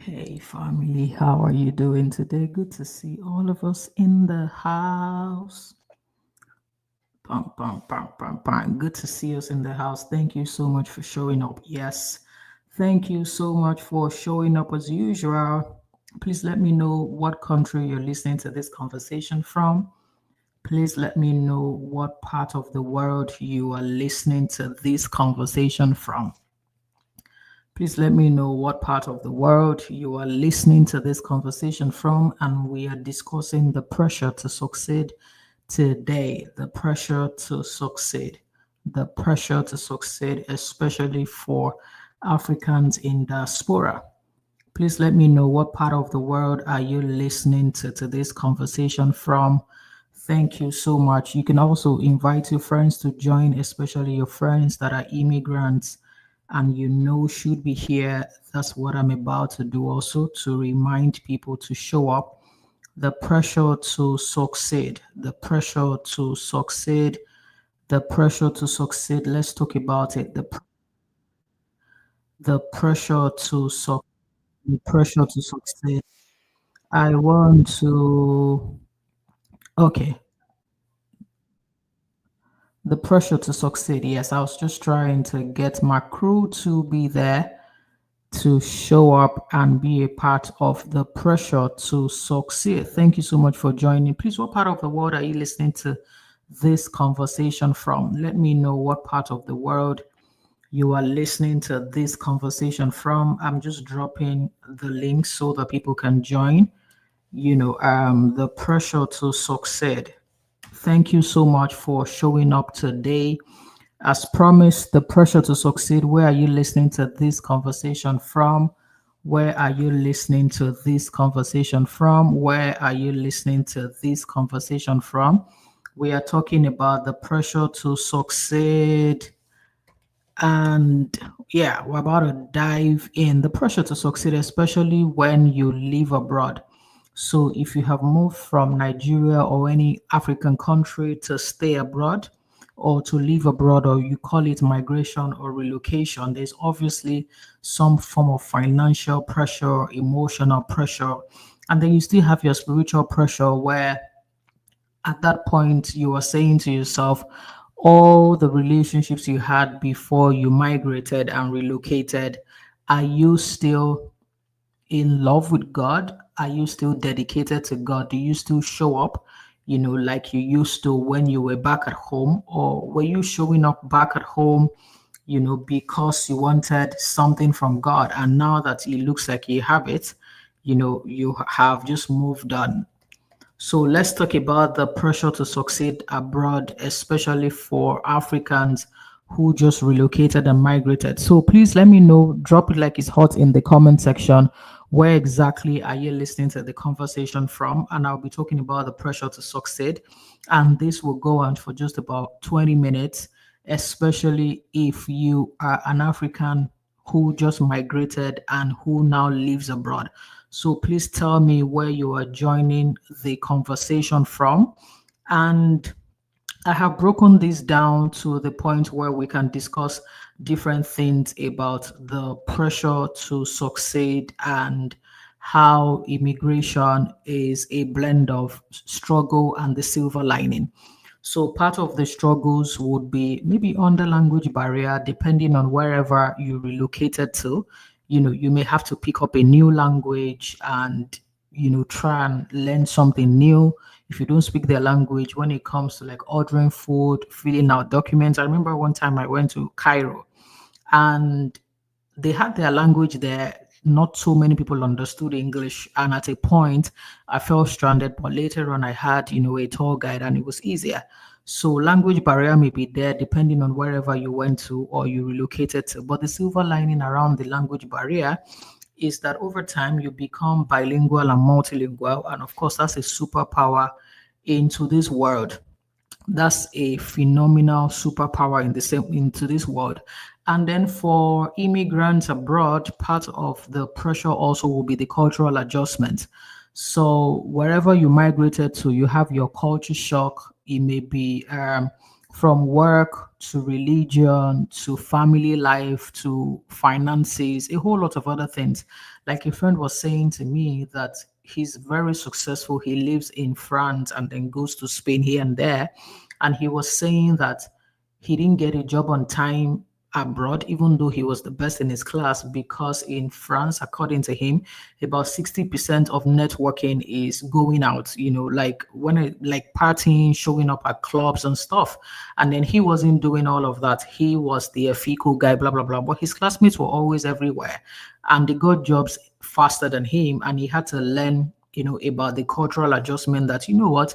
Hey family, how are you doing today? Good to see all of us in the house. Pam, pam, pam, pam, pam. Good to see us in the house. Thank you so much for showing up. Yes, thank you so much for showing up as usual. Please let me know what country you're listening to this conversation from. Please let me know what part of the world you are listening to this conversation from. Please let me know what part of the world you are listening to this conversation from. And we are discussing the pressure to succeed today. The pressure to succeed. The pressure to succeed, especially for Africans in diaspora. Please let me know what part of the world are you listening to this conversation from. Thank you so much. You can also invite your friends to join, especially your friends that are immigrants and should be here. That's what I'm about to do also to remind people to show up. The pressure to succeed, the pressure to succeed, the pressure to succeed. Let's talk about it. The pressure to the pressure to succeed. I want to okay. The pressure to succeed. Yes, I was just trying to get my crew to be there to show up and be a part of the pressure to succeed. Thank you so much for joining. Please, what part of the world are you listening to this conversation from? Let me know what part of the world you are listening to this conversation from. I'm just dropping the link so that people can join. The pressure to succeed. Thank you so much for showing up today. As promised, the pressure to succeed. Where are you listening to this conversation from? Where are you listening to this conversation from? Where are you listening to this conversation from? We are talking about the pressure to succeed. And yeah, we're about to dive in the pressure to succeed, especially when you live abroad. So, if you have moved from Nigeria or any African country to stay abroad or to live abroad, or you call it migration or relocation, there's obviously some form of financial pressure, emotional pressure, and then you still have your spiritual pressure where at that point you are saying to yourself, all the relationships you had before you migrated and relocated, are you still in love with God? Are you still dedicated to God? Do you still show up, like you used to when you were back at home? Or were you showing up back at home, because you wanted something from God? And now that it looks like you have it, you have just moved on. So let's talk about the pressure to succeed abroad, especially for Africans who just relocated and migrated. So please let me know, drop it like it's hot in the comment section. Where exactly are you listening to the conversation from? And I'll be talking about the pressure to succeed. And this will go on for just about 20 minutes, especially if you are an African who just migrated and who now lives abroad. So please tell me where you are joining the conversation from. And I have broken this down to the point where we can discuss different things about the pressure to succeed and how immigration is a blend of struggle and the silver lining. So part of the struggles would be maybe on the language barrier, depending on wherever you relocated to. You may have to pick up a new language and, try and learn something new. If you don't speak their language, when it comes to like ordering food, filling out documents. I remember one time I went to Cairo and they had their language there. Not so many people understood English. And at a point, I felt stranded. But later on, I had, a tour guide and it was easier. So language barrier may be there depending on wherever you went to or you relocated to. But the silver lining around the language barrier is that over time you become bilingual and multilingual. And of course, that's a superpower into this world. That's a phenomenal superpower in the same into this world. And then for immigrants abroad, part of the pressure also will be the cultural adjustment. So wherever you migrated to, you have your culture shock. It may be from work to religion to family life to finances, a whole lot of other things. Like a friend was saying to me that he's very successful. He lives in France and then goes to Spain here and there. And he was saying that he didn't get a job on time abroad, even though he was the best in his class, because in France, according to him, about 60% of networking is going out, like like partying, showing up at clubs and stuff. And then he wasn't doing all of that. He was the FICO guy, blah, blah, blah. But his classmates were always everywhere. And they got jobs faster than him. And he had to learn, about the cultural adjustment that, you know what,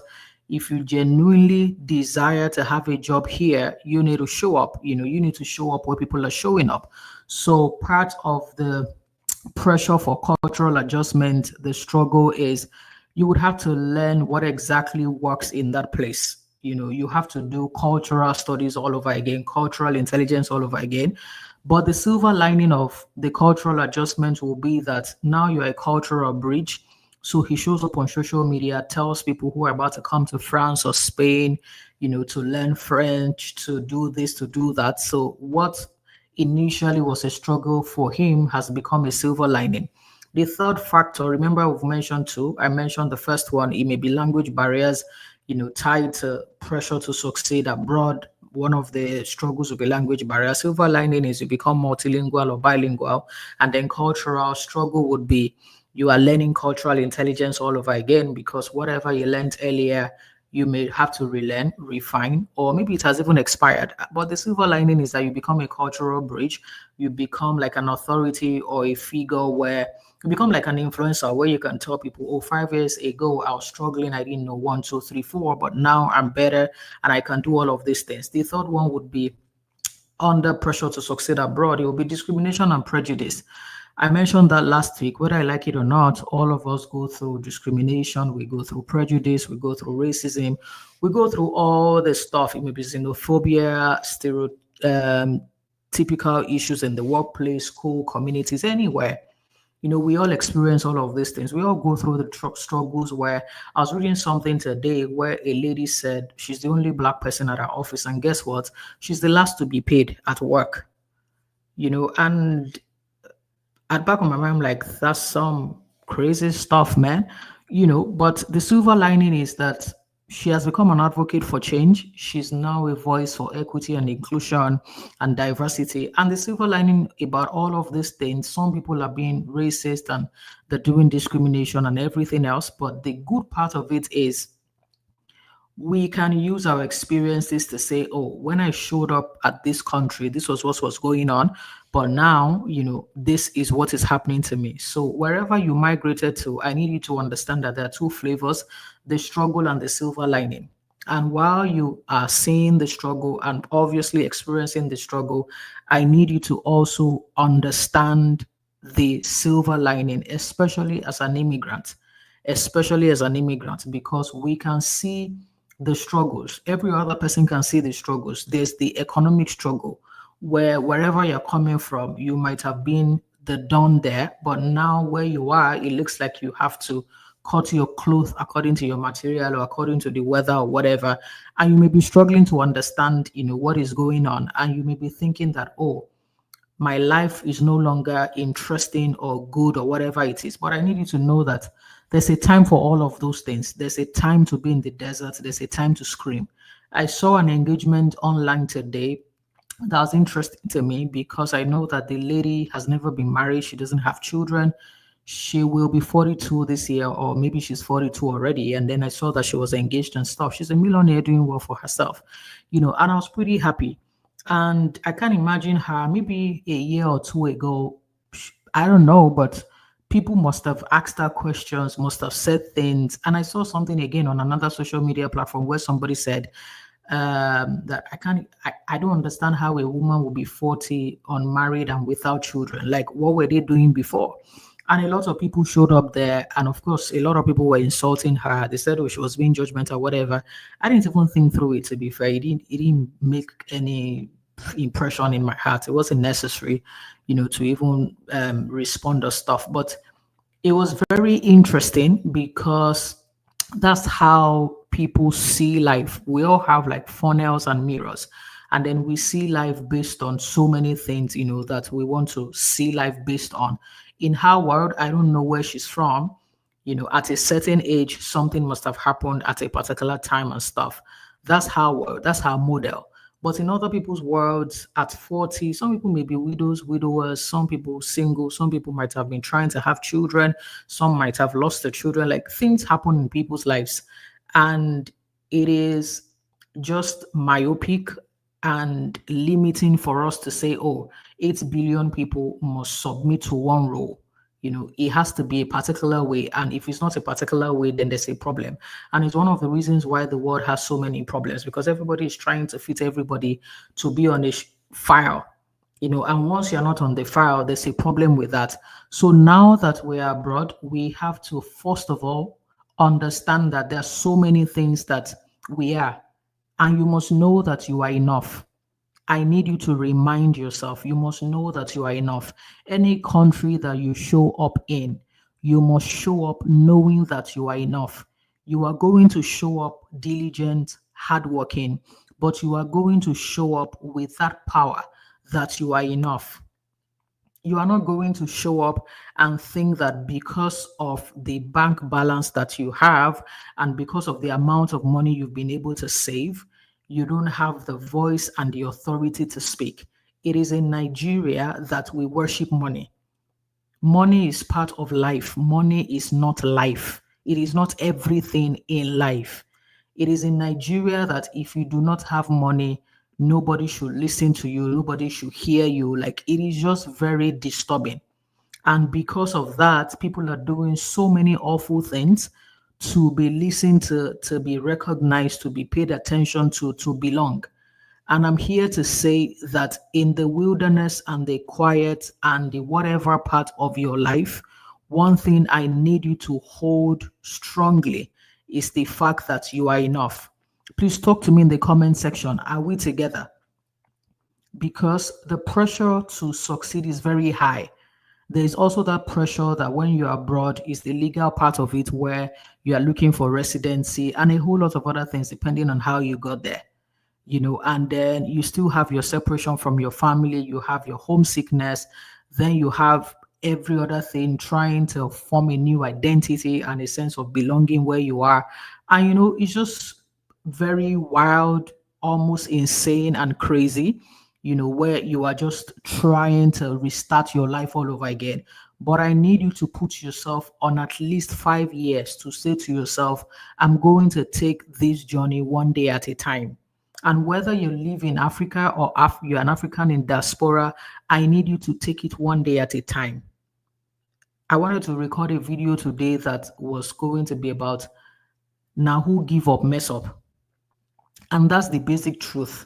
if you genuinely desire to have a job here, you need to show up. You need to show up where people are showing up. So part of the pressure for cultural adjustment, the struggle is you would have to learn what exactly works in that place. You have to do cultural studies all over again, cultural intelligence all over again. But the silver lining of the cultural adjustment will be that now you're a cultural bridge. So he shows up on social media, tells people who are about to come to France or Spain, to learn French, to do this, to do that. So what initially was a struggle for him has become a silver lining. The third factor, remember we've mentioned two. I mentioned the first one, it may be language barriers, tied to pressure to succeed abroad. One of the struggles will be language barrier. Silver lining is you become multilingual or bilingual. And then cultural struggle would be you are learning cultural intelligence all over again, because whatever you learned earlier, you may have to relearn, refine, or maybe it has even expired. But the silver lining is that you become a cultural bridge. You become like an authority or a figure where you become like an influencer where you can tell people, oh, 5 years ago, I was struggling. I didn't know 1, 2, 3, 4, but now I'm better and I can do all of these things. The third one would be under pressure to succeed abroad. It will be discrimination and prejudice. I mentioned that last week. Whether I like it or not, all of us go through discrimination, we go through prejudice, we go through racism, we go through all the stuff. It may be xenophobia, typical issues in the workplace, school, communities, anywhere. We all experience all of these things. We all go through the struggles where I was reading something today where a lady said she's the only Black person at her office. And guess what? She's the last to be paid at work, and at back of my mind, I'm like, that's some crazy stuff, man. But the silver lining is that she has become an advocate for change. She's now a voice for equity and inclusion and diversity. And the silver lining about all of these things, some people are being racist and they're doing discrimination and everything else. But the good part of it is we can use our experiences to say, oh, when I showed up at this country, this was what was going on. But now, this is what is happening to me. So wherever you migrated to, I need you to understand that there are two flavors, the struggle and the silver lining. And while you are seeing the struggle and obviously experiencing the struggle, I need you to also understand the silver lining, especially as an immigrant, because we can see the struggles. Every other person can see the struggles. There's the economic struggle where wherever you're coming from, you might have been the don there, but now where you are, it looks like you have to cut your clothes according to your material or according to the weather or whatever. And you may be struggling to understand, what is going on. And you may be thinking that, oh, my life is no longer interesting or good or whatever it is. But I need you to know that there's a time for all of those things. There's a time to be in the desert. There's a time to scream. I saw an engagement online today that was interesting to me because I know that the lady has never been married. She doesn't have children. She will be 42 this year, or maybe she's 42 already. And then I saw that she was engaged and stuff. She's a millionaire doing well for herself, and I was pretty happy. And I can imagine her maybe a year or two ago. I don't know, but people must have asked her questions, must have said things. And I saw something again on another social media platform where somebody said that I don't understand how a woman will be 40 unmarried and without children. Like, what were they doing before? And a lot of people showed up there. And of course, a lot of people were insulting her. They said, oh, she was being judgmental, whatever. I didn't even think through it, to be fair. It didn't make any impression in my heart. It wasn't necessary, to even respond or stuff. But it was very interesting because That's how people see life. We all have like funnels and mirrors. And then we see life based on so many things, that we want to see life based on. In her world, I don't know where she's from. At a certain age, something must have happened at a particular time and stuff. That's her model. But in other people's worlds, at 40, some people may be widows, widowers, some people single, some people might have been trying to have children, some might have lost their children. Like things happen in people's lives. And it is just myopic and limiting for us to say, oh, 8 billion people must submit to one rule. It has to be a particular way. And if it's not a particular way, then there's a problem. And it's one of the reasons why the world has so many problems, because everybody is trying to fit everybody to be on a file. And once you're not on the file, there's a problem with that. So now that we are abroad, we have to, first of all, understand that there are so many things that we are, and you must know that you are enough. I need you to remind yourself, you must know that you are enough. Any country that you show up in, you must show up knowing that you are enough. You are going to show up diligent, hardworking, but you are going to show up with that power that you are enough. You are not going to show up and think that because of the bank balance that you have and because of the amount of money you've been able to save, you don't have the voice and the authority to speak. It is in Nigeria that we worship money. Money is part of life. Money is not life. It is not everything in life. It is in Nigeria that if you do not have money, nobody should listen to you, nobody should hear you. Like it is just very disturbing. And because of that, people are doing so many awful things to be listened to be recognized, to be paid attention to belong. And I'm here to say that in the wilderness and the quiet and the whatever part of your life, one thing I need you to hold strongly is the fact that you are enough. Please talk to me in the comment section. Are we together? Because the pressure to succeed is very high. There is also that pressure that when you're abroad is the legal part of it, where you are looking for residency and a whole lot of other things depending on how you got there. And then you still have your separation from your family, you have your homesickness, then you have every other thing, trying to form a new identity and a sense of belonging where you are. And it's just very wild, almost insane and crazy, where you are just trying to restart your life all over again. But I need you to put yourself on at least 5 years to say to yourself, I'm going to take this journey one day at a time. And whether you live in Africa or you're an African in diaspora, I need you to take it one day at a time. I wanted to record a video today that was going to be about now who give up, mess up. And that's the basic truth.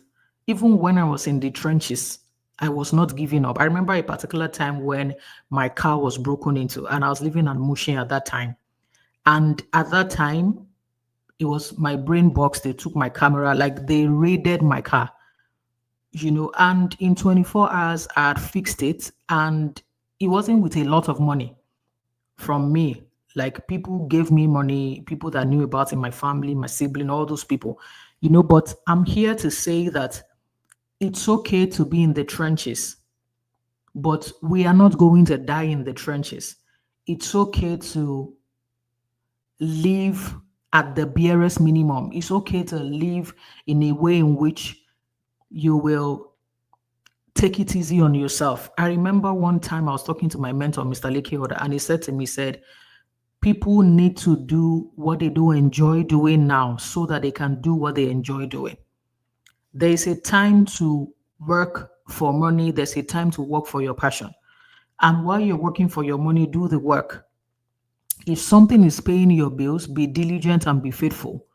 Even when I was in the trenches, I was not giving up. I remember a particular time when my car was broken into and I was living at Mushin at that time. And at that time, it was my brain box. They took my camera, like they raided my car, and in 24 hours, I had fixed it. And it wasn't with a lot of money from me. Like people gave me money, people that knew about in my family, my sibling, all those people, but I'm here to say that it's okay to be in the trenches, but we are not going to die in the trenches. It's okay to live at the barest minimum. It's okay to live in a way in which you will take it easy on yourself. I remember one time I was talking to my mentor, Mr. Lekeoda, and he said to me, people need to do what they do enjoy doing now so that they can do what they enjoy doing. There is a time to work for money. There's a time to work for your passion. And while you're working for your money, do the work. If something is paying your bills, be diligent and be faithful.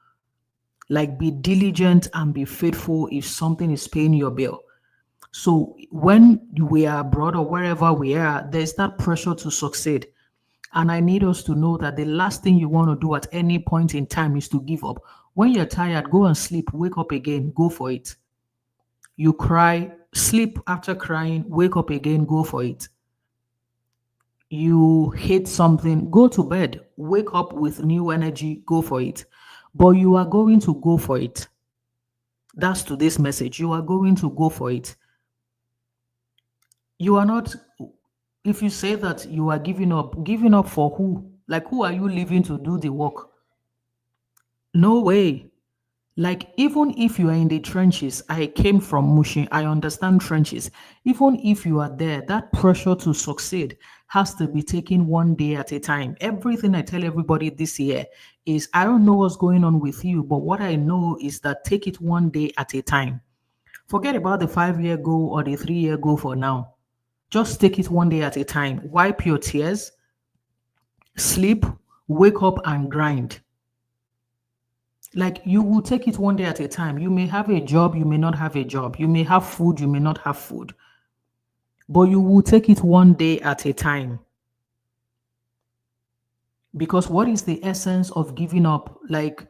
Like be diligent and be faithful if something is paying your bill. So when we are abroad or wherever we are, there's that pressure to succeed. And I need us to know that the last thing you want to do at any point in time is to give up. When you're tired, go and sleep, wake up again, go for it. You cry, sleep after crying, wake up again, go for it. You hate something, go to bed, wake up with new energy, go for it. But you are going to go for it. That's today's message. You are going to go for it. You are not, if you say that you are giving up for who? Like, who are you leaving to do the work? No way. Like, even if you are in the trenches, I came from Mushin, I understand trenches. Even if you are there, that pressure to succeed has to be taken one day at a time. Everything I tell everybody this year is I don't know what's going on with you, but what I know is that take it one day at a time. Forget about the 5 year goal or the 3 year goal for now. Just take it one day at a time. Wipe your tears, sleep, wake up, and grind. Like, you will take it one day at a time. You may have a job, you may not have a job. You may have food, you may not have food. But you will take it one day at a time. Because what is the essence of giving up? Like,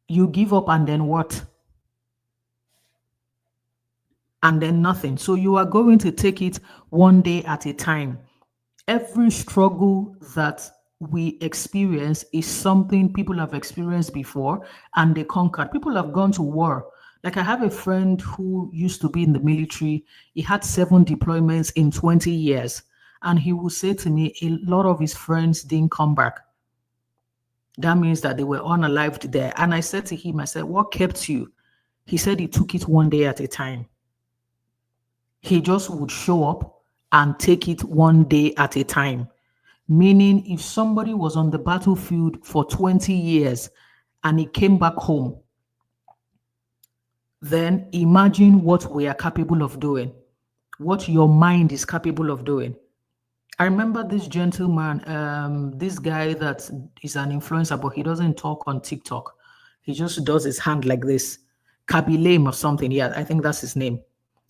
you give up and then what? And then nothing. So you are going to take it one day at a time. Every struggle that we experience is something people have experienced before and they conquered. People have gone to war. Like, I have a friend who used to be in the military. He had 7 deployments in 20 years. And he would say to me, a lot of his friends didn't come back. That means that they were unalived there. And I said to him, I said, what kept you? He said he took it one day at a time. He just would show up and take it one day at a time. Meaning, if somebody was on the battlefield for 20 years and he came back home, then imagine what we are capable of doing, what your mind is capable of doing. I remember this gentleman, this guy that is an influencer, but he doesn't talk on TikTok. He just does his hand like this. Kabilame or something. Yeah, I think that's his name.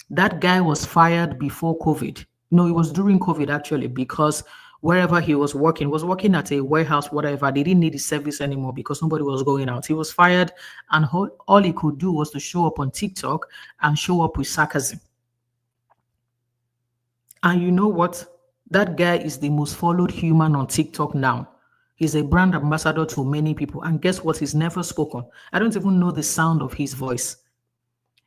That guy was fired before COVID. No, it was during COVID actually, because wherever he was working at a warehouse, whatever. They didn't need his service anymore because nobody was going out. He was fired, and all he could do was to show up on TikTok and show up with sarcasm. And you know what? That guy is the most followed human on TikTok now. He's a brand ambassador to many people. And guess what? He's never spoken. I don't even know the sound of his voice.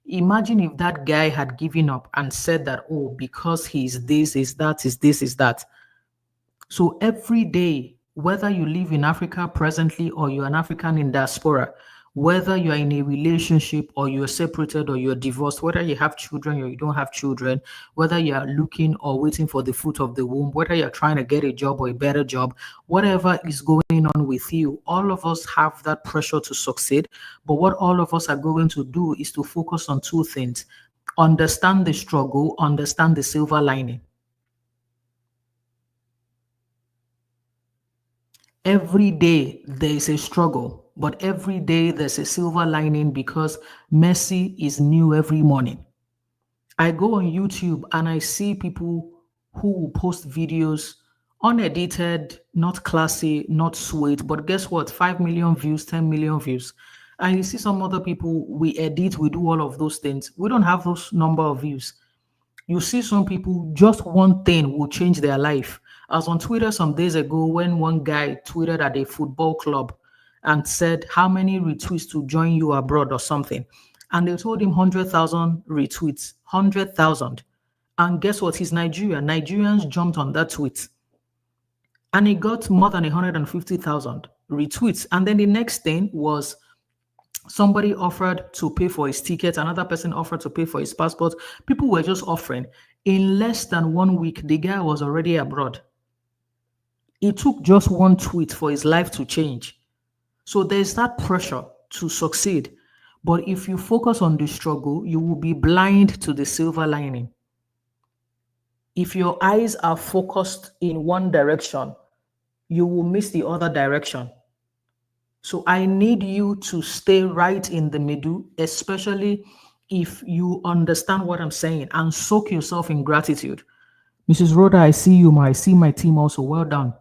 Imagine if that guy had given up and said that, oh, because he's this, is that, is this, is that. So every day, whether you live in Africa presently or you're an African in diaspora, whether you're in a relationship or you're separated or you're divorced, whether you have children or you don't have children, whether you're looking or waiting for the fruit of the womb, whether you're trying to get a job or a better job, whatever is going on with you, all of us have that pressure to succeed. But what all of us are going to do is to focus on two things: understand the struggle, understand the silver lining. Every day there is a struggle, but every day there's a silver lining because mercy is new every morning. I go on YouTube and I see people who will post videos unedited, not classy, not sweet, but guess what? 5 million views, 10 million views. And you see some other people, we edit, we do all of those things. We don't have those number of views. You see some people, just one thing will change their life. I was on Twitter some days ago when one guy tweeted at a football club and said, how many retweets to join you abroad or something? And they told him 100,000 retweets, 100,000. And guess what? He's Nigerian. Nigerians jumped on that tweet. And he got more than 150,000 retweets. And then the next thing was somebody offered to pay for his ticket. Another person offered to pay for his passport. People were just offering. In less than 1 week, the guy was already abroad. It took just one tweet for his life to change. So there's that pressure to succeed. But if you focus on the struggle, you will be blind to the silver lining. If your eyes are focused in one direction, you will miss the other direction. So I need you to stay right in the middle, especially if you understand what I'm saying, and soak yourself in gratitude. Mrs. Rhoda, I see you. I see my team also. Well done.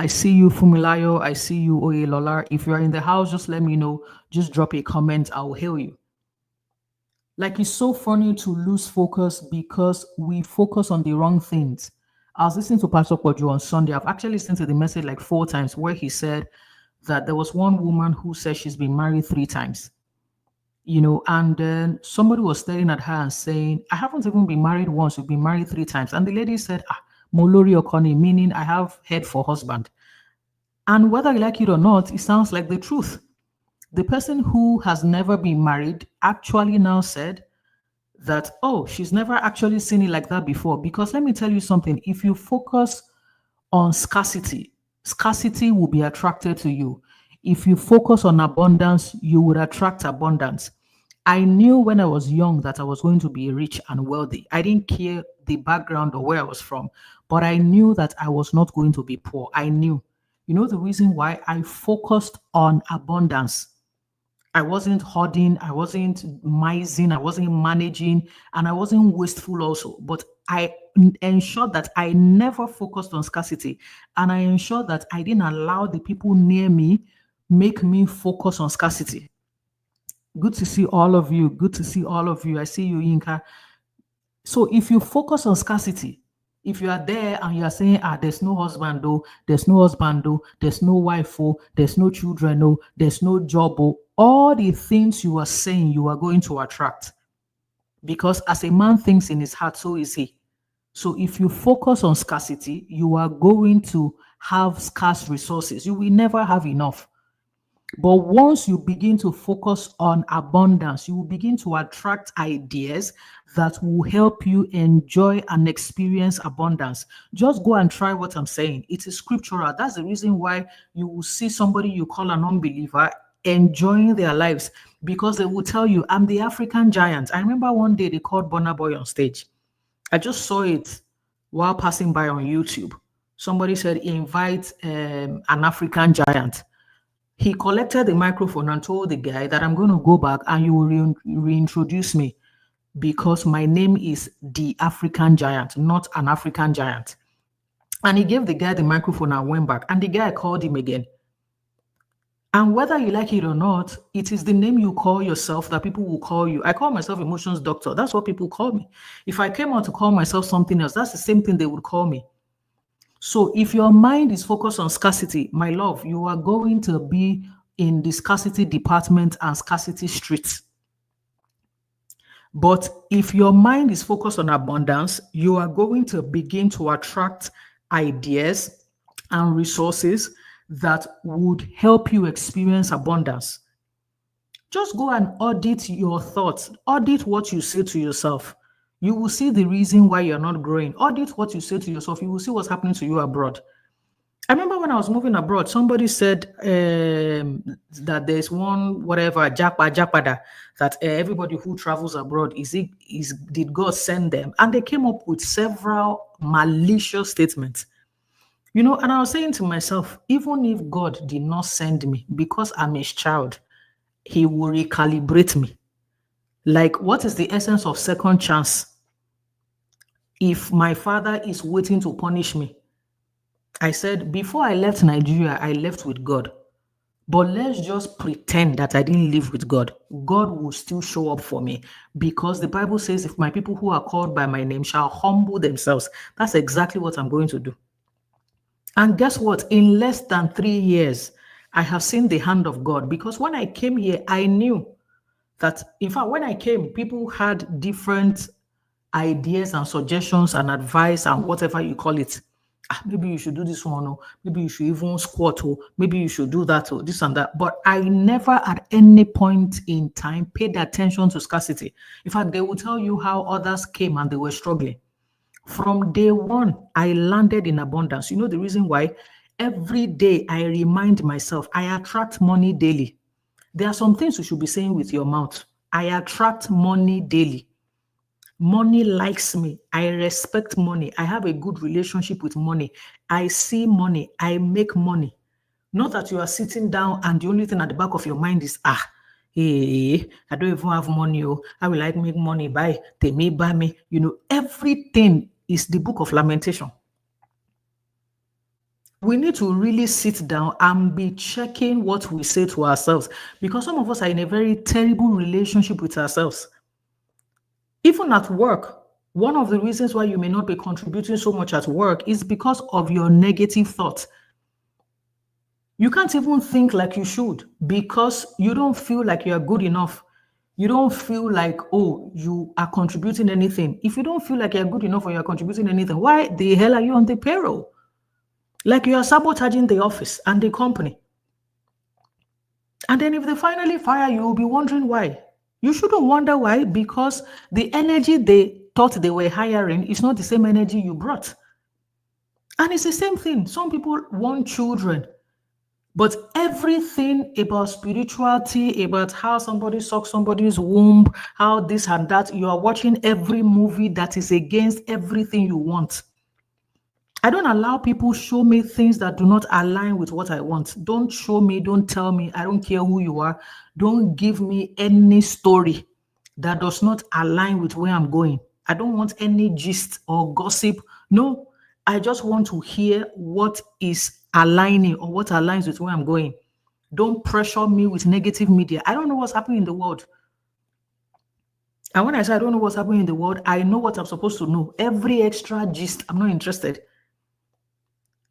I see you, Fumilayo. I see you, Oye Lola. If you're in the house, just let me know. Just drop a comment. I will hail you. Like, it's so funny to lose focus because we focus on the wrong things. I was listening to Pastor Kojo on Sunday. I've actually listened to the message like 4 times where he said that there was one woman who said she's been married 3 times. And then somebody was staring at her and saying, I haven't even been married once, you've been married 3 times. And the lady said, Molori Okoni, meaning I have head for husband. And whether you like it or not, it sounds like the truth. The person who has never been married actually now said that, oh, she's never actually seen it like that before. Because let me tell you something, if you focus on scarcity, scarcity will be attracted to you. If you focus on abundance, you would attract abundance. I knew when I was young that I was going to be rich and wealthy. I didn't care the background or where I was from, but I knew that I was not going to be poor. I knew. You know the reason why? I focused on abundance. I wasn't hoarding, I wasn't mising, I wasn't managing, and I wasn't wasteful also. But I ensured that I never focused on scarcity. And I ensured that I didn't allow the people near me make me focus on scarcity. Good to see all of you. Good to see all of you. I see you, Yinka. So if you focus on scarcity, if you are there and you are saying, there's no husband, though, there's no husband, though, there's no wife, oh, there's no children, oh, there's no job, oh, all the things you are saying you are going to attract. Because as a man thinks in his heart, so is he. So if you focus on scarcity, you are going to have scarce resources. You will never have enough. But once you begin to focus on abundance, you will begin to attract ideas that will help you enjoy and experience abundance. Just go and try what I'm saying. It is scriptural. That's the reason why you will see somebody you call an unbeliever enjoying their lives, because they will tell you, I'm the African giant. I remember one day they called Burna Boy on stage. I just saw it while passing by on YouTube. Somebody said, invite an African giant. He collected the microphone and told the guy that I'm going to go back and you will reintroduce me because my name is the African giant, not an African giant. And he gave the guy the microphone and went back. And the guy called him again. And whether you like it or not, it is the name you call yourself that people will call you. I call myself emotions doctor. That's what people call me. If I came out to call myself something else, that's the same thing they would call me. So if your mind is focused on scarcity, my love, you are going to be in the scarcity department and scarcity streets. But if your mind is focused on abundance, you are going to begin to attract ideas and resources that would help you experience abundance. Just go and audit your thoughts. Audit what you say to yourself. You will see the reason why you're not growing. Audit what you say to yourself. You will see what's happening to you abroad. I remember when I was moving abroad, somebody said that there's one, whatever, japada, that everybody who travels abroad, did God send them? And they came up with several malicious statements. And I was saying to myself, even if God did not send me because I'm his child, he will recalibrate me. Like, what is the essence of second chance? If my father is waiting to punish me, I said, before I left Nigeria, I left with God. But let's just pretend that I didn't live with God. God will still show up for me, because the Bible says, if my people who are called by my name shall humble themselves, that's exactly what I'm going to do. And guess what? In less than 3 years, I have seen the hand of God, because when I came here, I knew that, in fact, when I came, people had different ideas and suggestions and advice and whatever you call it. Maybe you should do this one, or maybe you should even squat, or maybe you should do that, or this and that. But I never at any point in time paid attention to scarcity. In fact, they will tell you how others came and they were struggling. From day one, I landed in abundance. You know the reason why? Every day I remind myself, I attract money daily. There are some things you should be saying with your mouth. I attract money daily. Money likes me. I respect money. I have a good relationship with money. I see money. I make money. Not that you are sitting down and the only thing at the back of your mind is, hey, I don't even have money. Oh, how will I make money? Buy, they may buy me. Everything is the book of lamentation. We need to really sit down and be checking what we say to ourselves, because some of us are in a very terrible relationship with ourselves. Even at work, One of the reasons why you may not be contributing so much at work is because of your negative thoughts. You can't even think like you should because you don't feel like you're good enough. You don't feel like, oh, you are contributing anything. If you don't feel like you're good enough or you're contributing anything, why the hell are you on the payroll? Like you are sabotaging the office and the company. And then if they finally fire you, you'll be wondering why. You shouldn't wonder why, because the energy they thought they were hiring is not the same energy you brought. And it's the same thing. Some people want children, but everything about spirituality, about how somebody sucks somebody's womb, how this and that, you are watching every movie that is against everything you want. I don't allow people show me things that do not align with what I want. Don't show me, don't tell me. I don't care who you are. Don't give me any story that does not align with where I'm going. I don't want any gist or gossip. No, I just want to hear what is aligning or what aligns with where I'm going. Don't pressure me with negative media. I don't know what's happening in the world. And when I say I don't know what's happening in the world, I know what I'm supposed to know. Every extra gist, I'm not interested.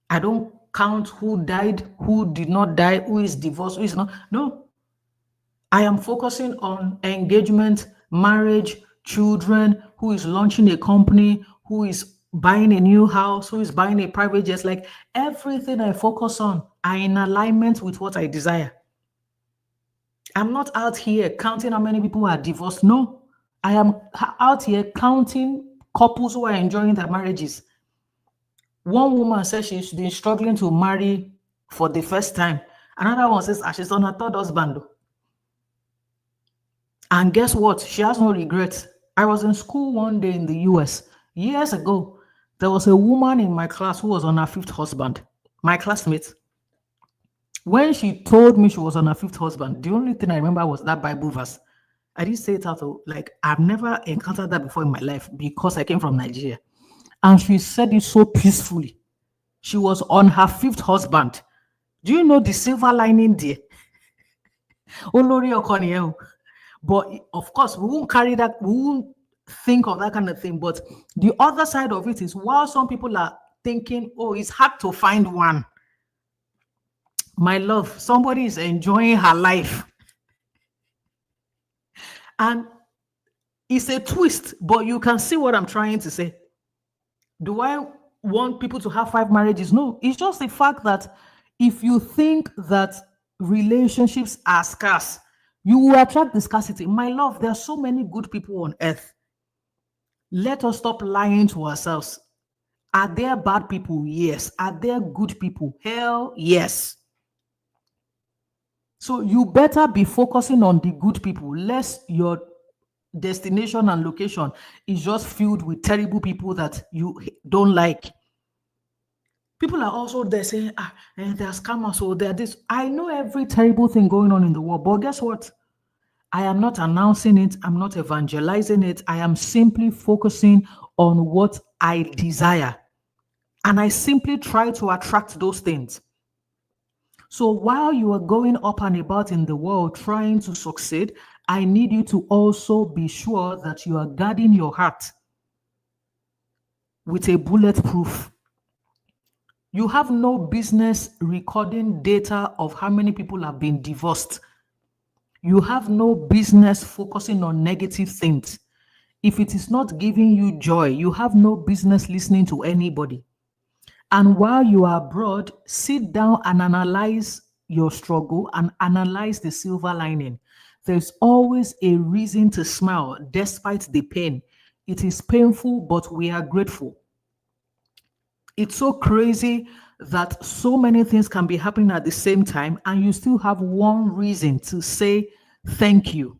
I don't count who died, who did not die, who is divorced, who is not. No. I am focusing on engagement, marriage, children, who is launching a company, who is buying a new house, who is buying a private jet. Like everything I focus on are in alignment with what I desire. I'm not out here counting how many people are divorced. No. I am out here counting couples who are enjoying their marriages. One woman says she's been struggling to marry for the first time. Another one says she's on her third husband. And guess what? She has no regrets. I was in school one day in the US years ago. There was a woman in my class who was on her fifth husband, my classmate. When she told me she was on her fifth husband, the only thing I remember was that Bible verse. I didn't say it out of, like, I've never encountered that before in my life because I came from Nigeria. And she said it so peacefully. She was on her fifth husband. Do you know the silver lining there? But of course, we won't carry that, we won't think of that kind of thing. But the other side of it is, while some people are thinking, oh, it's hard to find one. My love, somebody is enjoying her life. And it's a twist, but you can see what I'm trying to say. Do I want people to have 5 marriages? No, it's just the fact that if you think that relationships are scarce, you will attract the scarcity. My love, there are so many good people on earth. Let us stop lying to ourselves. Are there bad people? Yes. Are there good people? Hell yes. So you better be focusing on the good people, lest your destination and location is just filled with terrible people that you don't like. People are also there saying, there's scammers, so there this. I know every terrible thing going on in the world, but guess what? I am not announcing it. I'm not evangelizing it. I am simply focusing on what I desire. And I simply try to attract those things. So while you are going up and about in the world trying to succeed, I need you to also be sure that you are guarding your heart with a bulletproof. You have no business recording data of how many people have been divorced. You have no business focusing on negative things. If it is not giving you joy, you have no business listening to anybody. And while you are abroad, sit down and analyze your struggle and analyze the silver lining. There's always a reason to smile despite the pain. It is painful, but we are grateful. It's so crazy that so many things can be happening at the same time, and you still have one reason to say thank you.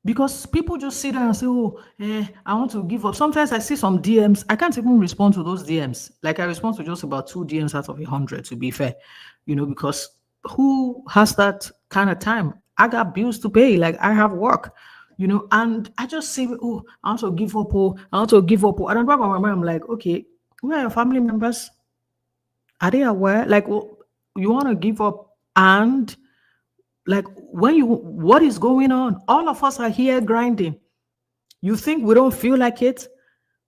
Because people just sit there and say, oh, I want to give up. Sometimes I see some DMs. I can't even respond to those DMs. Like I respond to just about 2 DMs out of 100, to be fair. Because who has that kind of time? I got bills to pay. Like I have work, and I just say, oh, I want to give up. Oh, I want to give up. Oh. And I'm back on my mind. I'm like, okay, where are your family members? Are they aware? Like, well, you want to give up and Like, what is going on? All of us are here grinding. You think we don't feel like it?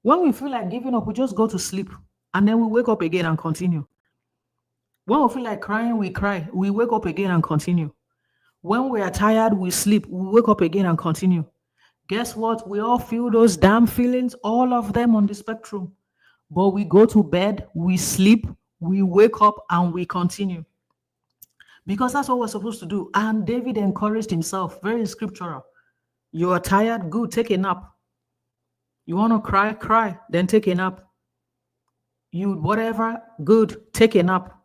When we feel like giving up, we just go to sleep and then we wake up again and continue. When we feel like crying, we cry. We wake up again and continue. When we are tired, we sleep. We wake up again and continue. Guess what? We all feel those damn feelings, all of them on the spectrum. But we go to bed, we sleep, we wake up, and we continue. Because that's what we're supposed to do. And David encouraged himself, very scriptural. You are tired? Good, take a nap. You want to cry? Cry, then take a nap. You whatever, good, take a nap.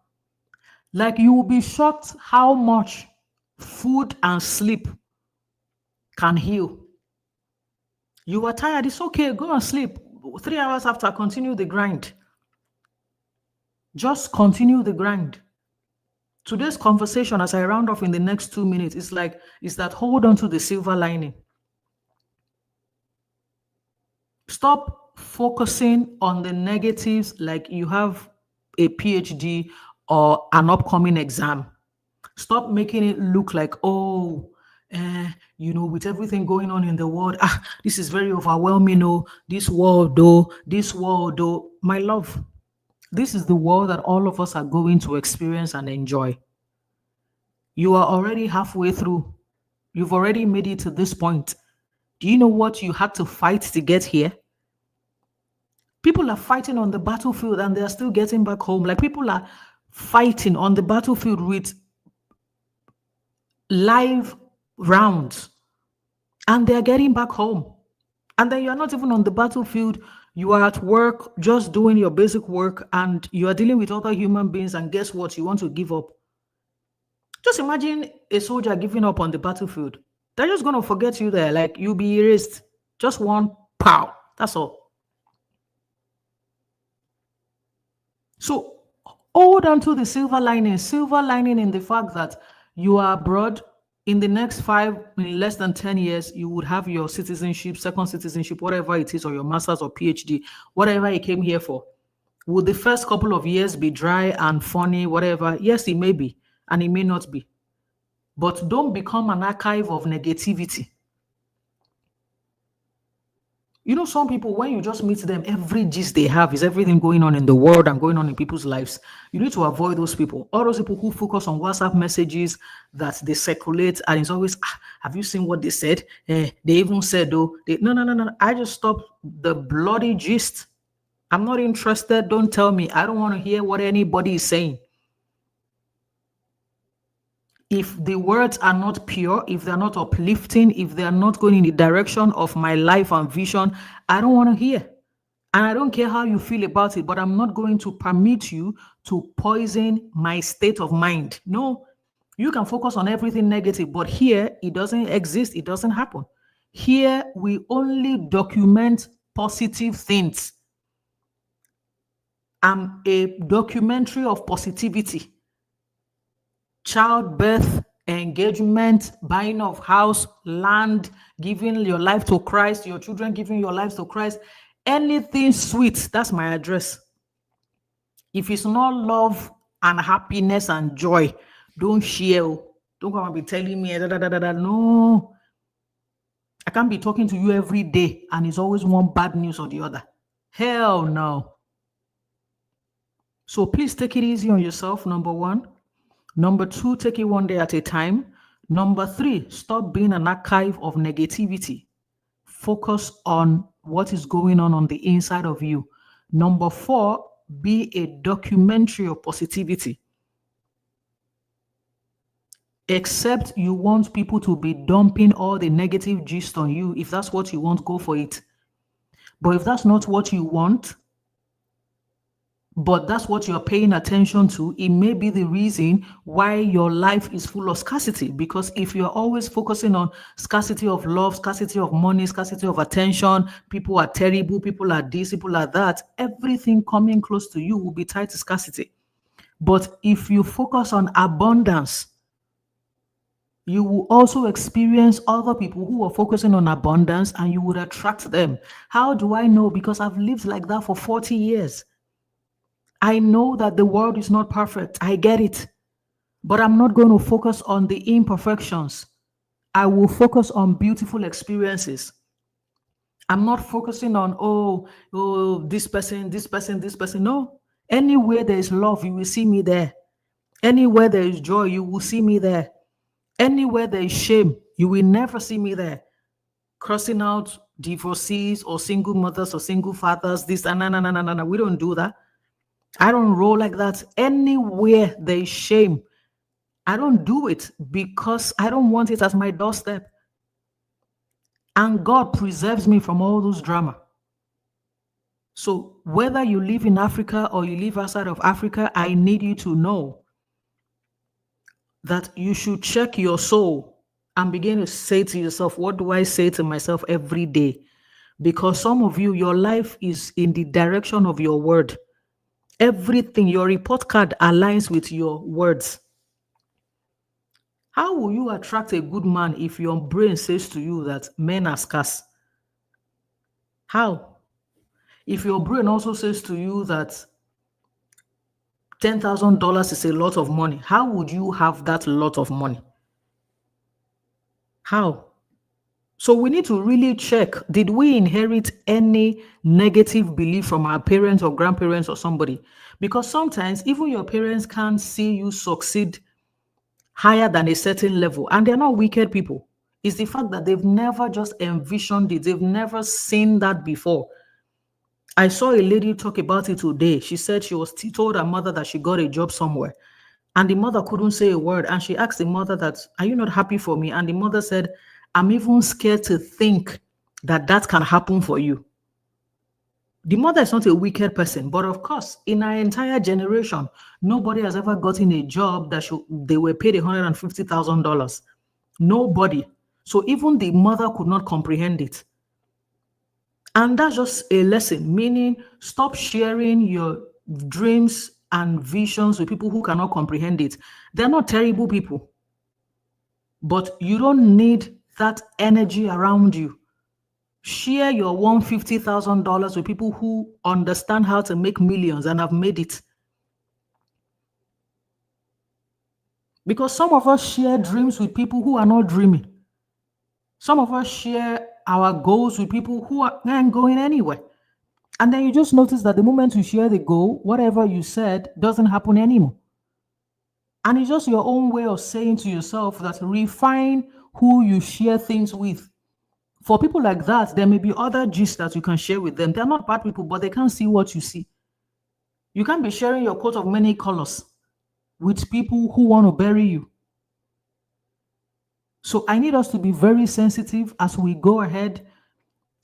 Like, you will be shocked how much food and sleep can heal. You are tired, it's okay, go and sleep. 3 hours after, continue the grind. Just continue the grind. Today's conversation, as I round off in the next 2 minutes, is that hold on to the silver lining. Stop focusing on the negatives like you have a PhD or an upcoming exam. Stop making it look like, with everything going on in the world, this is very overwhelming. This world, though. My love, this is the world that all of us are going to experience and enjoy. You are already halfway through. You've already made it to this point. Do you know what you had to fight to get here? People are fighting on the battlefield and they're still getting back home. Like, people are fighting on the battlefield with live rounds and they're getting back home. And then you're not even on the battlefield. You are at work, just doing your basic work, and you are dealing with other human beings. And guess what? You want to give up. Just imagine a soldier giving up on the battlefield. They're just going to forget you there. Like, you'll be erased. Just one pow. That's all. So hold on to the silver lining. Silver lining in the fact that you are abroad. In the next in less than 10 years, you would have your citizenship, second citizenship, whatever it is, or your master's or PhD, whatever you came here for. Would the first couple of years be dry and funny, whatever? Yes, it may be, and it may not be. But don't become an archive of negativity. You know, some people, when you just meet them, every gist they have is everything going on in the world and going on in people's lives. You need to avoid those people. All those people who focus on WhatsApp messages that they circulate, and it's always, have you seen what they said? They even said, no. I just stop the bloody gist. I'm not interested. Don't tell me. I don't want to hear what anybody is saying. If the words are not pure, if they're not uplifting, if they're not going in the direction of my life and vision, I don't want to hear. And I don't care how you feel about it, but I'm not going to permit you to poison my state of mind. No, you can focus on everything negative, but here it doesn't exist. It doesn't happen. Here we only document positive things. I'm a documentary of positivity. Childbirth, engagement, buying of house, land, giving your life to Christ, your children giving your lives to Christ, anything sweet, that's my address. If it's not love and happiness and joy, don't share. Don't come and be telling me, no. I can't be talking to you every day and it's always one bad news or the other. Hell no. So please take it easy on yourself, number one. Number two, take it one day at a time. Number three, stop being an archive of negativity. Focus on what is going on the inside of you. Number four, be a documentary of positivity. Except you want people to be dumping all the negative gist on you. If that's what you want, go for it. But if that's not what you want, but that's what you're paying attention to, it may be the reason why your life is full of scarcity. Because if you're always focusing on scarcity of love, scarcity of money, scarcity of attention, people are terrible, people are this, people are that, everything coming close to you will be tied to scarcity. But if you focus on abundance, you will also experience other people who are focusing on abundance and you would attract them. How do I know? Because I've lived like that for 40 years. I know that the world is not perfect. I get it. But I'm not going to focus on the imperfections. I will focus on beautiful experiences. I'm not focusing on, this person, this person, this person. No. Anywhere there is love, you will see me there. Anywhere there is joy, you will see me there. Anywhere there is shame, you will never see me there. Crossing out divorcees or single mothers or single fathers, this and no. We don't do that. I don't roll like that. Anywhere there is shame, I don't do it because I don't want it as my doorstep. And God preserves me from all those drama. So whether you live in Africa or you live outside of Africa, I need you to know that you should check your soul and begin to say to yourself, what do I say to myself every day? Because some of you, your life is in the direction of your word. Everything, your report card aligns with your words. How will you attract a good man if your brain says to you that men are scarce? How? If your brain also says to you that $10,000 is a lot of money, how would you have that lot of money? How? So we need to really check, did we inherit any negative belief from our parents or grandparents or somebody? Because sometimes even your parents can't see you succeed higher than a certain level, and they're not wicked people. It's the fact that they've never just envisioned it. They've never seen that before. I saw a lady talk about it today. She said she told her mother that she got a job somewhere, and the mother couldn't say a word. And she asked the mother that, are you not happy for me? And the mother said, I'm even scared to think that that can happen for you. The mother is not a wicked person, but of course, in our entire generation, nobody has ever gotten a job that they were paid $150,000. Nobody. So even the mother could not comprehend it. And that's just a lesson, meaning stop sharing your dreams and visions with people who cannot comprehend it. They're not terrible people, but you don't need that energy around you. Share your $150,000 with people who understand how to make millions and have made it. Because some of us share dreams with people who are not dreaming. Some of us share our goals with people who aren't going anywhere. And then you just notice that the moment you share the goal, whatever you said doesn't happen anymore. And it's just your own way of saying to yourself that refine who you share things with. For people like that, there may be other gist that you can share with them. They're not bad people, but they can't see what you see. You can't be sharing your coat of many colors with people who want to bury you. So I need us to be very sensitive as we go ahead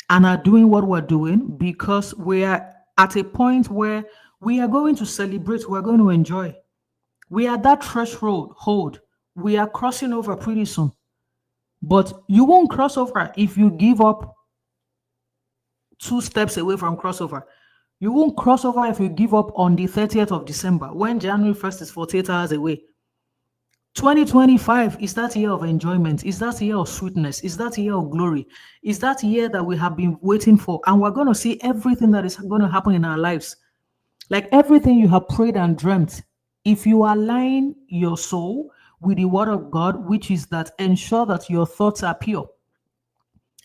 and are doing what we're doing, because we are at a point where we are going to celebrate, we're going to enjoy. We are at that threshold. We are crossing over pretty soon. But you won't cross over if you give up 2 steps away from crossover. You won't cross over if you give up on the 30th of December, when January 1st is 48 hours away. 2025 is that year of enjoyment. Is that year of sweetness. Is that year of glory. Is that year that we have been waiting for. And we're going to see everything that is going to happen in our lives. Like everything you have prayed and dreamt. If you align your soul with the word of God, which is that ensure that your thoughts are pure.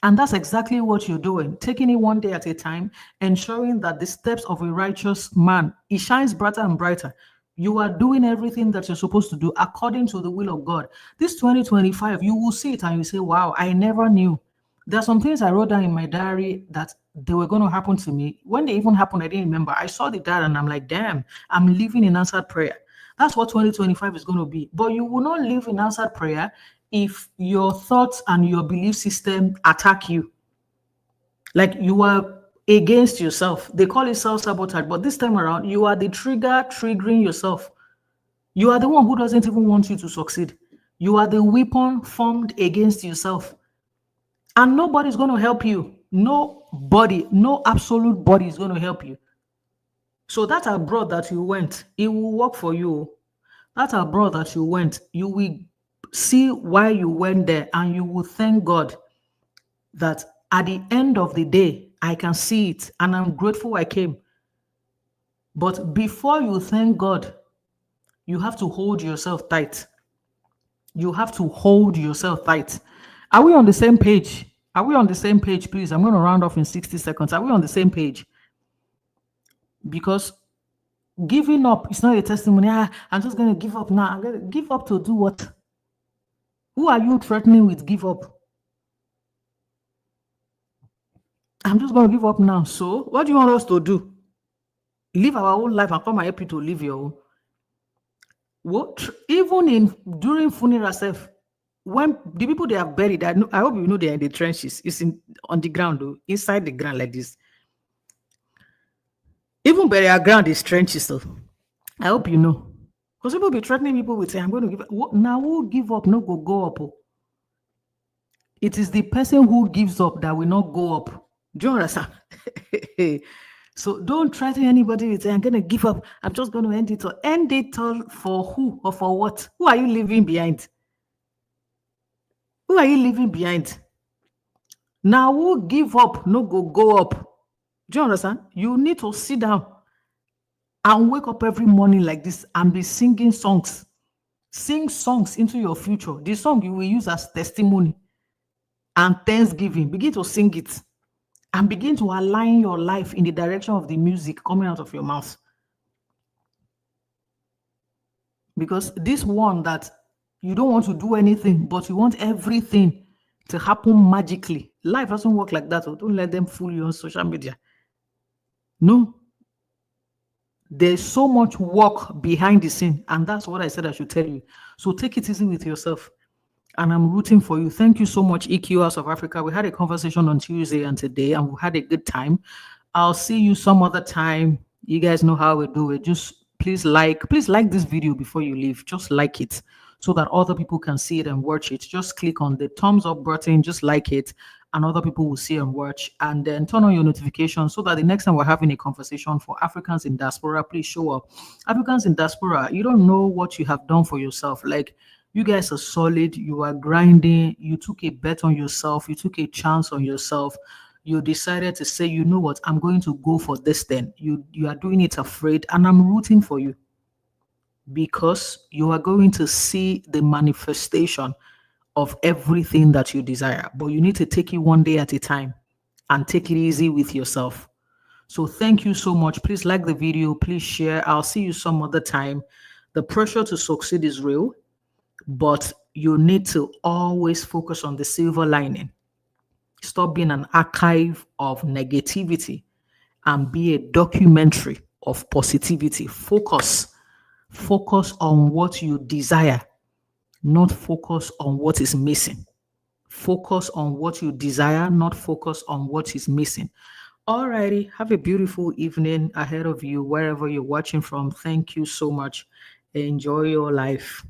And that's exactly what you're doing, taking it one day at a time, ensuring that the steps of a righteous man, it shines brighter and brighter. You are doing everything that you're supposed to do according to the will of God. This 2025, you will see it and you say, wow, I never knew. There are some things I wrote down in my diary that they were going to happen to me. When they even happened, I didn't remember. I saw the diary and I'm like, damn, I'm living in answered prayer. That's what 2025 is going to be. But you will not live in answered prayer if your thoughts and your belief system attack you. Like you are against yourself. They call it self-sabotage. But this time around, you are the trigger triggering yourself. You are the one who doesn't even want you to succeed. You are the weapon formed against yourself. And nobody's going to help you. Nobody, no absolute body is going to help you. So that abroad that you went, it will work for you. That abroad that you went, you will see why you went there, and you will thank God that at the end of the day, I can see it and I'm grateful I came. But before you thank God You have to hold yourself tight. You have to hold yourself tight. Are we on the same page? Are we on the same page, please? I'm going to round off in 60 seconds. Are we on the same page? Because giving up is not a testimony. I'm just going to give up now. I'm going to give up to do what? Who are you threatening with give up? I'm just going to give up now. So what do you want us to do? Live our own life and come and help you to live your own. What? Even during funeral self, when the people they have buried, I hope you know they are in the trenches. It's on the ground, though, inside the ground like this. Even burial ground is trenches, so I hope you know. Because people be threatening people with saying, I'm going to give up. Now who give up, no go up. It is the person who gives up that will not go up. Do you understand? So don't threaten anybody with saying, I'm going to give up. I'm just going to end it all. End it all for who or for what? Who are you leaving behind? Who are you leaving behind? Now who give up, no go up. Do you understand? You need to sit down and wake up every morning like this and be singing songs. Sing songs into your future. The song you will use as testimony and thanksgiving. Begin to sing it and begin to align your life in the direction of the music coming out of your mouth. Because this one that you don't want to do anything, but you want everything to happen magically. Life doesn't work like that. So don't let them fool you on social media. No. There's so much work behind the scene, and that's what I said I should tell you. So take it easy with yourself, and I'm rooting for you. Thank you so much, EQ House of Africa. We had a conversation on Tuesday and today, and we had a good time. I'll see you some other time. You guys know how we do it. Just please like this video before you leave. Just like it so that other people can see it and watch it. Just click on the thumbs up button, just like it, and other people will see and watch. And then turn on your notifications so that the next time we're having a conversation for Africans in diaspora, please show up. Africans in diaspora, you don't know what you have done for yourself. Like, you guys are solid. You are grinding. You took a bet on yourself. You took a chance on yourself. You decided to say, you know what, I'm going to go for this then. You are doing it afraid, and I'm rooting for you because you are going to see the manifestation of everything that you desire. But you need to take it one day at a time and take it easy with yourself. So thank you so much. Please like the video. Please share. I'll see you some other time. The pressure to succeed is real, but you need to always focus on the silver lining. Stop being an archive of negativity and be a documentary of positivity. Focus on what you desire, not focus on what is missing. Focus on what you desire, not focus on what is missing. Alrighty, have a beautiful evening ahead of you, wherever you're watching from. Thank you so much. Enjoy your life.